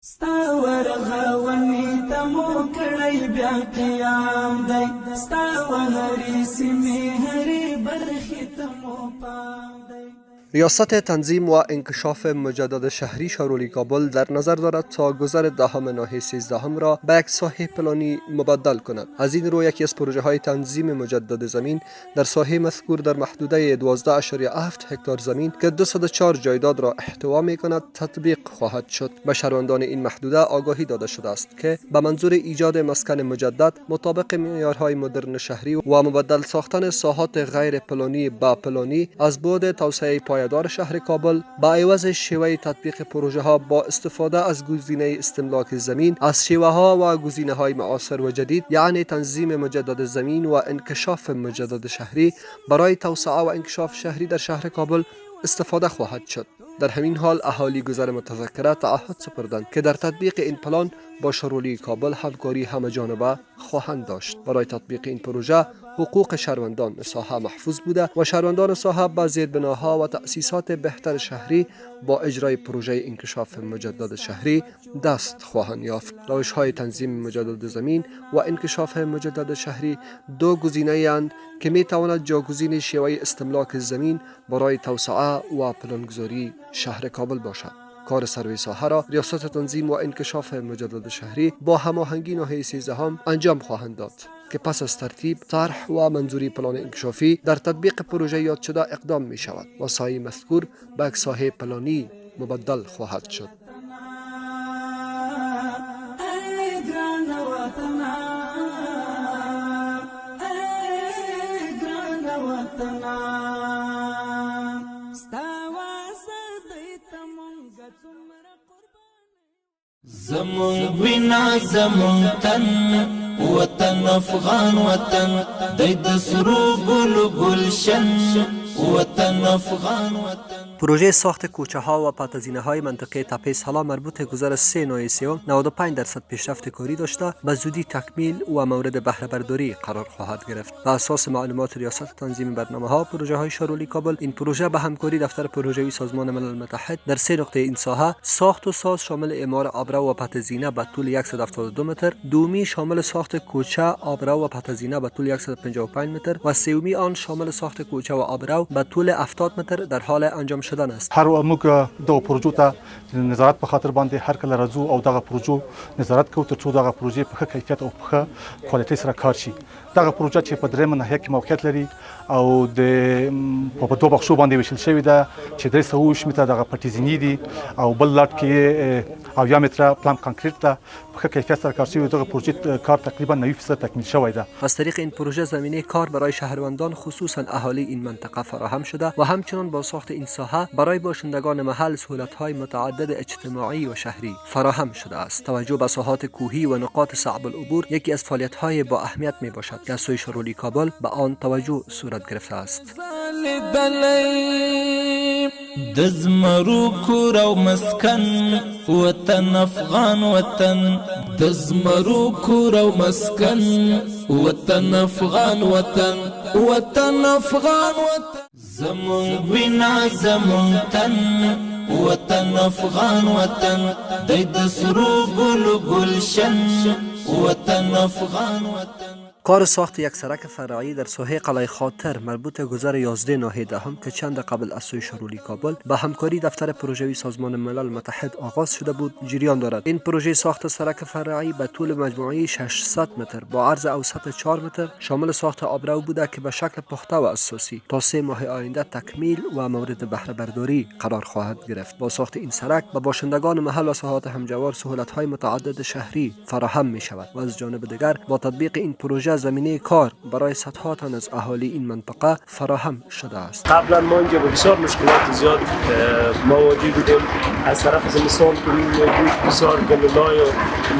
ستا ورغونی تمو کړی بیا قیام دی ستا وهرې سیمې هرې برخې تمو پام دی. ریاست تنظیم و انکشاف مجدد شهری شارولی کابل در نظر دارد تا گذر دهم ماه 13 را به یک ساحه پلانی مبدل کند. از این رو یکی از پروژه های تنظیم مجدد زمین در ساحه مذکور در محدوده 12.7 هکتار زمین که 204 جایداد را احتوا می کند تطبیق خواهد شد. به شهروندان این محدوده آگاهی داده شده است که به منظور ایجاد مسکن مجدد مطابق معیارهای مدرن شهری و مبدل ساختن ساحات غیر پلانی به پلانی از بعد توسعه پایدار شهر کابل با عوض شیوه تطبیق پروژه ها با استفاده از گزینه استملاک زمین از شیوه ها و گزینه های معاصر و جدید، یعنی تنظیم مجدد زمین و انکشاف مجدد شهری برای توسعه و انکشاف شهری در شهر کابل استفاده خواهد شد. در همین حال اهالی گذر متذکره تعهد سپردند که در تطبیق این پلان با شارولی کابل همکاری همه‌جانبه خواهند داشت. برای تطبیق این پروژه حقوق شهروندان ساحه محفوظ بوده و شهروندان ساحه با زیربناها و تأسیسات بهتر شهری با اجرای پروژه انکشاف مجدد شهری دست خواهند یافت. روش‌های تنظیم مجدد زمین و انکشاف مجدد شهری دو گزینه اند که می تواند جاگزین شیوه استملاک زمین برای توسعه و پلانگذاری شهر کابل باشد. کار سروی ساحه را ریاست تنظیم و انکشاف مجدد شهری با هماهنگی ناحیه 13 انجام خواهند داد که پس از ترتیب طرح و منظوری پلان انکشافی در تطبیق پروژه یاد شده اقدام می شود و ساحه مذکور به یک ساحه پلانی مبدل خواهد شد. زمون وینا زمون تن وطن افغان وطن دید سرو گل گلشن وطن افغان وطن. پروژه ساخت کوچه ها و پاتزینه های منطقه تپه سلا مربوط گذر 3 نوع سیوم 95% پیشرفت کاری داشته به زودی تکمیل و مورد بهره برداری قرار خواهد گرفت. بر اساس معلومات ریاست تنظیم برنامه ها پروژه های شارولی کابل، این پروژه به همکاری دفتر پروژه‌ای سازمان ملل متحد در 3 نقطه این ساحه ساخت و ساز شامل اعمار آبرو و پاتزینه به طول 172 متر، دومی شامل ساخت کوچه آبرو و پاتزینه به طول 155 متر و سومی آن شامل ساخت کوچه و آبرو به طول 70 متر در حال انجام شدن است. هر موږ د پروژو ته نظارت په خاطر باندې هر کله راځو او دغه پروژو نظارت کوو ترڅو دغه پروژې په ښه کیفیت او په ښه کوالټۍ سره کار شي. دغه پروژه چې په درېیمه ناحیه کې موقعیت لري او په دوه بخشو باندې ویشل شوې ده چې 320 متره دغه پټیزیني دي او بل لاټ کې 80 متره پلان کانکریټ ده. په ښه کیفیت سره کار شوی دغه پروژه کار تقریبا 90% تکمیل شوی ده. از طریق این پروژه زمینه کار برای شهروندان خصوصا اهالی این منطقه فراهم شده و همچنین با ساخت این ساحه برای باشندگان محل سهولت‌های متعدد اجتماعی و شهری فراهم شده است. توجه به ساحات کوهی و نقاط صعب العبور یکی از فعالیت‌های با اهمیت میباشد که از سوی شارولی کابل به آن توجه صورت گرفته است. دزمرو کور او مسکن وطن افغان وطن دزمرو کور او مسکن وطن افغان وطن وطن افغان وطن زمون وینا زمون تن وطن افغان وطن دید سرو گل گلشن وطن افغان وطن. کار ساخت یک سرک فرعی در ساحه قلعه خاطر مربوط گذر 11 ناحیه دهم که چند قبل از سوی شارولی کابل با همکاری دفتر پروژه‌ای سازمان ملل متحد آغاز شده بود جریان دارد. این پروژه ساخت سرک فرعی به طول مجموعی 600 متر با عرض اوسط 4 متر شامل ساخت آبرو بوده که به شکل پخته و اساسی تا 3 ماه آینده تکمیل و مورد بهره برداری قرار خواهد گرفت. با ساخت این سرک به باشندگان محل و ساحات همجوار سهولت‌های متعدد شهری فراهم می شود و از جانب دیگر با تطبیق این پروژه زمینه کار برای صدها تن از اهالی این منطقه فراهم شده است. قبلا ما اینجا با بسیار مشکلات زیاد مواجه بودیم. از طرف زمستان که بود بسیار گلولای و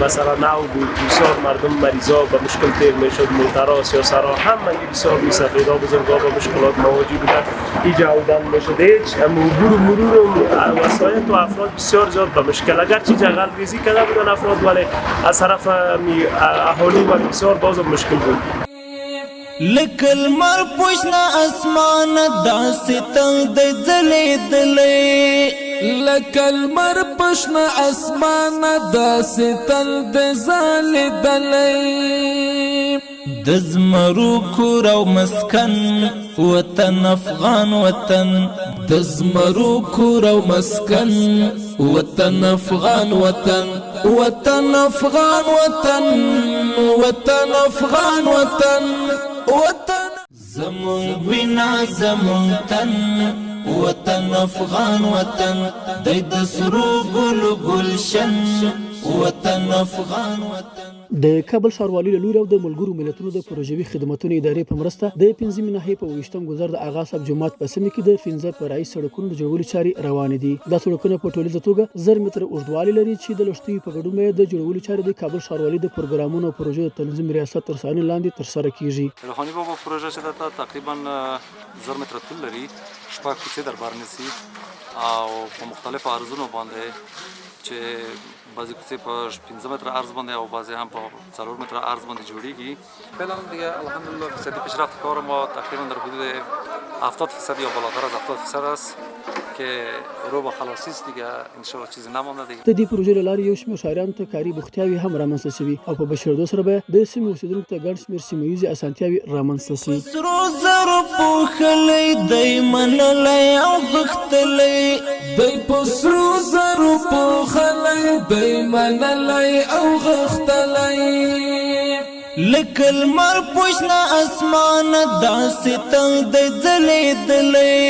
مثلا نو بود، بسیار مردم مریضا با مشکل تیر میشد، موترها سیاسرها همه بسیار بی‌سفیدا بزرگا با مشکلات مواجه بودن. اینجا عودن میشد هیچ عبور و مرور و وسایط و افراد بسیار زیاد با مشکل. اگرچه جغل ریزی کرده بودن افراد ولی از طرف اهالی و بسیار باز مشکل بود. لکل مر پوشنا اسمان داسې تل د ځلېدلې لکه المر پشن اسمان داسې تل د ځلېدلی د زمرو کور او مسکن وطن افغان وطن د زمرو کور او مسکن وطن افغان وطن وطن افغان وطن وطن افغان وطن وطن زمون وینا زمون تن وطن افغان وطن دی د سرو ګلو ګلشن وطن افغان وطن د کابل ښاروالي له لوري او د ملګرو ملتونو د پروژوي خدماتو ادارې په مرسته د 15 ناحیې په 28م ګذر د آغا صاحب جومات په سیمه کې د 15 فرعي سړکونو د جوړولو چارې روانې دي. دا سړکونه په ټولیزه توګه 1000 متره اوږدوالی لري چې د لښتیو په ګډون د جوړولو چارې د کابل ښاروالي د پروګرامونو او پروژو د تنظیم ریاست تر څارنې لاندې ترسره کیږي. روحاني بابا پروژه چې دا تقریبا 1000 متره طول لري، شپږ کوڅې در بار نیسي او په مختلفو عرضونو باندې چې بعضی کوڅې په 15 متره عرض باندې او بعضی هم په 4 متره عرض باندې جوړیږي. فعلا دیگه الحمدلله اقتصادی پیشرفت کار ما تقریبا در حدود 70% یا بالاتر از 70% است که رو به خلاصی است دیگه ان شاء الله چیزی نمانده دیگه. د دې پروژې له لارې یو شمېر شاعرانو ته کاري بوختیاوې هم رامنځته شوي او په بشردو سره به د سیمې اوسېدونکو ته ګڼ شمېر سیمه ییزې اسانتیاوې رامنځته شي. سرو زرو پوښلی دی منلی او غښتلی دی په سرو زرو پوښلی دی منلی او غښتلی لکه المر پشنه اسمان داسې تل دی ځلېدلی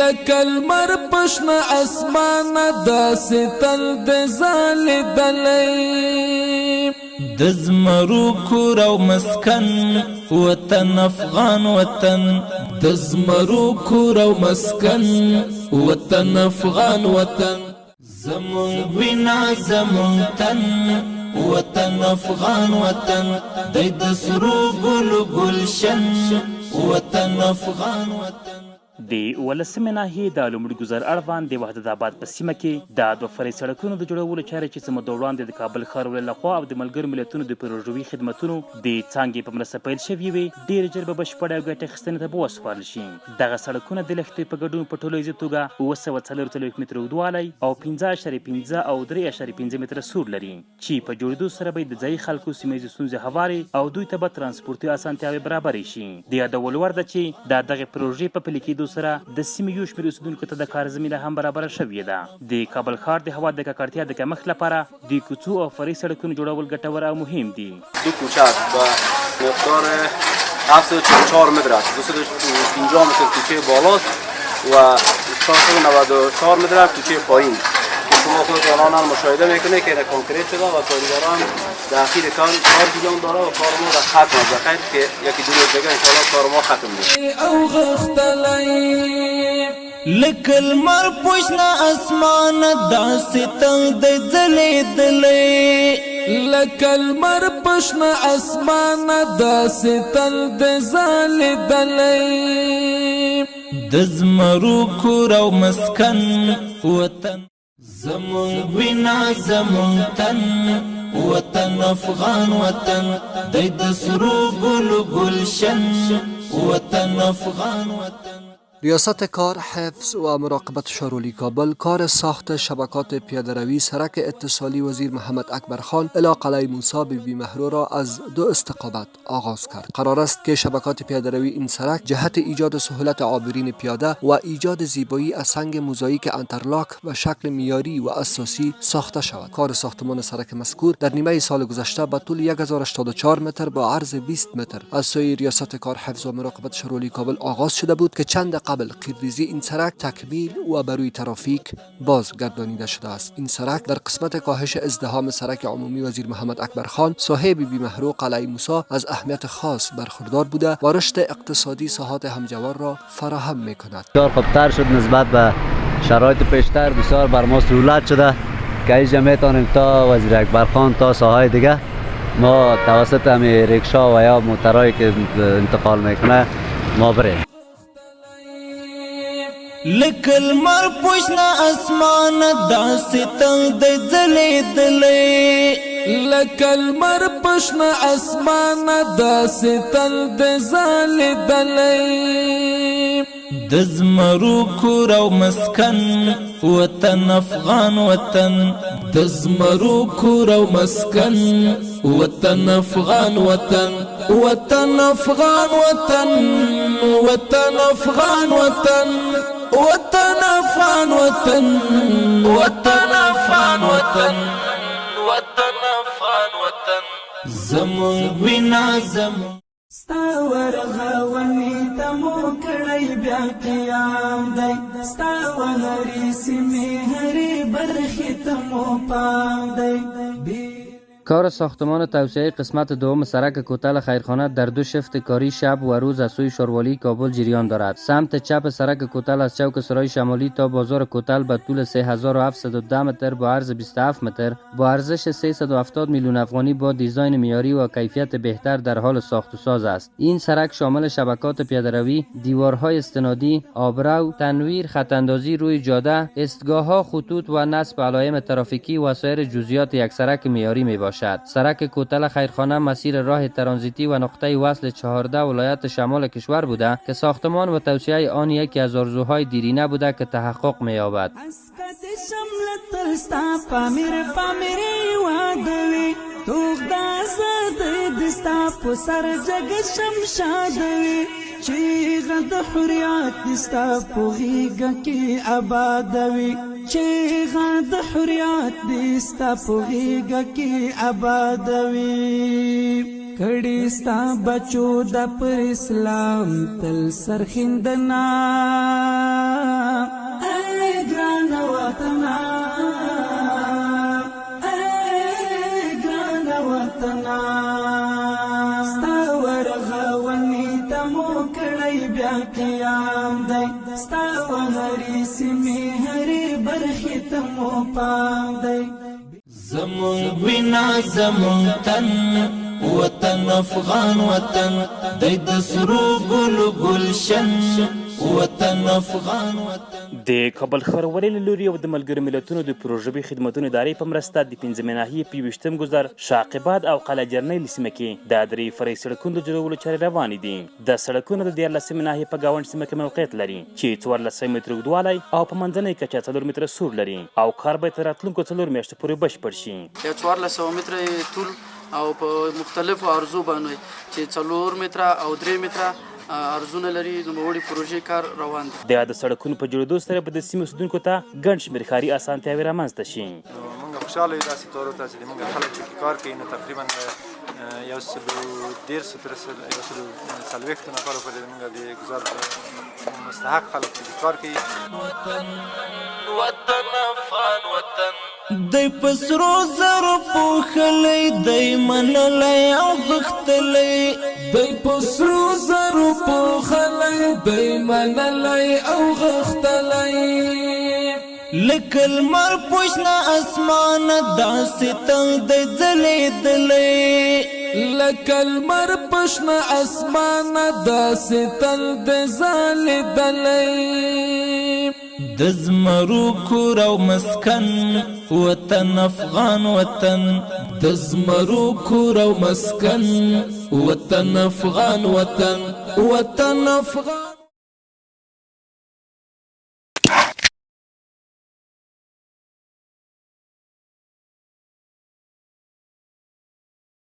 لکه المر پشنه اسمان داسې تل دی ځلېدلی د زمرو کور او مسکن وطن افغان وطن د زمرو کور او مسکن وطن افغان وطن زمون وینا زمون تن وطن افغان وطن دی د سرو ګلو ګلشن وطن افغان وطن. د 18مې ناحیې د لومړي ګذر اړوند د وحدت آباد په سیمه کې د دوه فرعي سړکونو د جوړولو چارې چې څه موده وړاندې د کابل ښاروالۍ لخوا او د ملګرو ملتونو د پروژوي خدمتونو د څانګې په مرسته پیل شوي وي ډېر ژر به بشپړې او ګټې اخیستنې ته به وسپارل شي. دغه سړکونه د لښتې په ګډون په ټولیزه توګه 740 متره اوږدوالی او 15.5 او 3.5 متره سور لري چې په جوړېدو سره به د ځایي خلکو سیمه ییزې ستونزې هوارې او دوی ته به ترانسپورتي اسانتیاوې برابرې شي. د یادولو وړ ده چې د دغې پروژې په پلي کېدو سره د سیمې یو شمېر اوسېدونکو ته د کار زمینه هم برابره شوې ده. د کابل ښار د هوا د ککړتیا د کمښت لپاره د کوڅو او فرعي سړکونو جوړول ګټور او مهم دي. دو کوچه است و مقدار 744 متر است. 250 متر کوچه بالاست و 494 متر کوچه پایین که شما خود الان هم مشاهده میکنه که کانکریت شده و کارگران در اخیر کار دیگه داره و کار ما در ختم است. بخیر که یکی دو روز دیگه ان شاء الله کار ما ختم میشه. او غختلی لکه المر پشنه اسمان داسې تل دی ځلېدلی لکه المر پشنه اسمان داسې تل دی ځلېدلی د زمرو کور او مسکن وطن زمون وینا زمون تن وطن افغان وطن دی د سرو ګلو ګلشن وطن افغان وطن. ریاست کار، حفظ و مراقبت شارولی کابل کار ساخت شبکات پیاده‌روی سرک اتصالی وزیر محمد اکبر خان الی قلعه موسی بی مهرو را از دو استقامت آغاز کرد. قرار است که شبکات پیاده‌روی این سرک جهت ایجاد سهولت عابرین پیاده و ایجاد زیبایی از سنگ موزاییک انترلاک و شکل معیاری و اساسی ساخته شود. کار ساختمان سرک مذکور در نیمه سال گذشته به طول 1084 متر با عرض 20 متر از سوی ریاست کار، حفظ و مراقبت شارولی کابل آغاز شده بود که چند قبل قیرریزی این سرک تکمیل و بروی ترافیک بازگردانیده شده است. این سرک در قسمت کاهش ازدحام سرک عمومی وزیر محمد اکبر خان صاحب بی مهرو قلعه موسی از اهمیت خاص برخوردار بوده و رشد اقتصادی ساحات همجوار را فراهم می‌کند. بسیار خوبتر شد نسبت به شرایط پیشتر، بسیار بر ما سهولت شده که اینجا میتونیم تا وزیر اکبر خان تا ساحات دیگه ما توسط همین ریکشا و یا موترایی که انتقال میکنه ما بریم. لکه المر پشنه اسمان داسې تل دی ځلېدلی لکه المر پشنه اسمان داسې تل دی ځلېدلی د د زمرو کور او مسکن وطن افغان وطن د زمرو کور او مسکن وطن افغان وطن وطن افغان وطن وطن افغان وطن وطن افغان وطن وطن افغان وطن وطن افغان وطن زمون وینا زمون ستا ورغونی تمو کړی بیا قیام دی ستا وهرې سیمې هرې برخې تمو پام دی کار ساختمان توسعه قسمت دوم سرک کوتل خیرخانه در دو شفت کاری شب و روز از سوی شاروالی کابل جریان دارد. سمت چپ سرک کوتل از چوک سرای شمالی تا بازار کوتل به طول 3710 متر با عرض 27 متر با ارزش 370 میلیون افغانی با دیزاین معیاری و کیفیت بهتر در حال ساخت و ساز است. این سرک شامل شبکات پیاده‌روی، دیوارهای استنادی، آبرو، تنویر، خطاندازی روی جاده، ایستگاه‌ها، خطوط و نصب علائم ترافیکی و سایر جزئیات یک سرک معیاری میباشد. سرک کوتل خیرخانه مسیر راه ترانزیتی و نقطه وصل 14 ولایت شمال کشور بوده که ساختمان و توسعه آن یکی از آرزوهای دیرینه بوده که تحقق می‌یابد. چیغه د حریات دستا پوغیگا کی آبادوی چیغه د حریات دستا پوغیگا کی آبادوی کړي ستا بچو د پر اسلام تل سرخندنا اے ګران وطنا اے ګران وطنا ستا ورغونی تمو کړی بیا قیام دی ستا وهرې سیمې هرې برخې تمو پام دی زمون وینا زمون تن وطن افغان وطن دی د سرو ګلو ګلشن وطن افغان وطن د کابل ښاروالۍ له لوري او د ملګرو ملتونو د پروژوي خدمتونو ادارې په مرسته د 15 ناحیې په 20م ګذر شاقباد او قلعه جرنۍ له سیمه کې د 3 فرعي سړکونو د جوړولو چارې روانې دي. د سړکونو د 14 ناحیې په ګاونډ سیمه کې موقعیت لري چې 14 متره اوږدوالی او په منځنۍ کچه 4 متره سور لري او کار به تر راتلونکو 4 میاشتو پورې بشپړ شي. 1400 متره طول او په مختلفو عرضو باندې چې 4 متره او 3 متره ارزونه لري نوموړي پروژې کار روان دي. د سړکونو په جوړېدو سره به د سیمې اوسېدونکو ته ګڼ شمېر ښاري اسانتیاوې رامنځته شي. موږ خوشحاله یو داسې طور ته چې موږ خلک پکې کار کوي نو تقریبا 140 تر 140 نفرو پورې موږ د ګزار مستحق خلک پکې کار کوي. وطن افغان وطن دی پسرو زرو پوخلی دی منلی او غختلی دی پسرو زرو پوخلی دی منلی او غختلی لکل مر پوشنا اسمان داسی تل دی زلی دلی لکل مر پوشنا اسمان داسی تل دی زلی دلی د زمرو کور او مسکن وطن افغان وطن د زمرو کور او مسکن وطن افغان وطن وطن افغان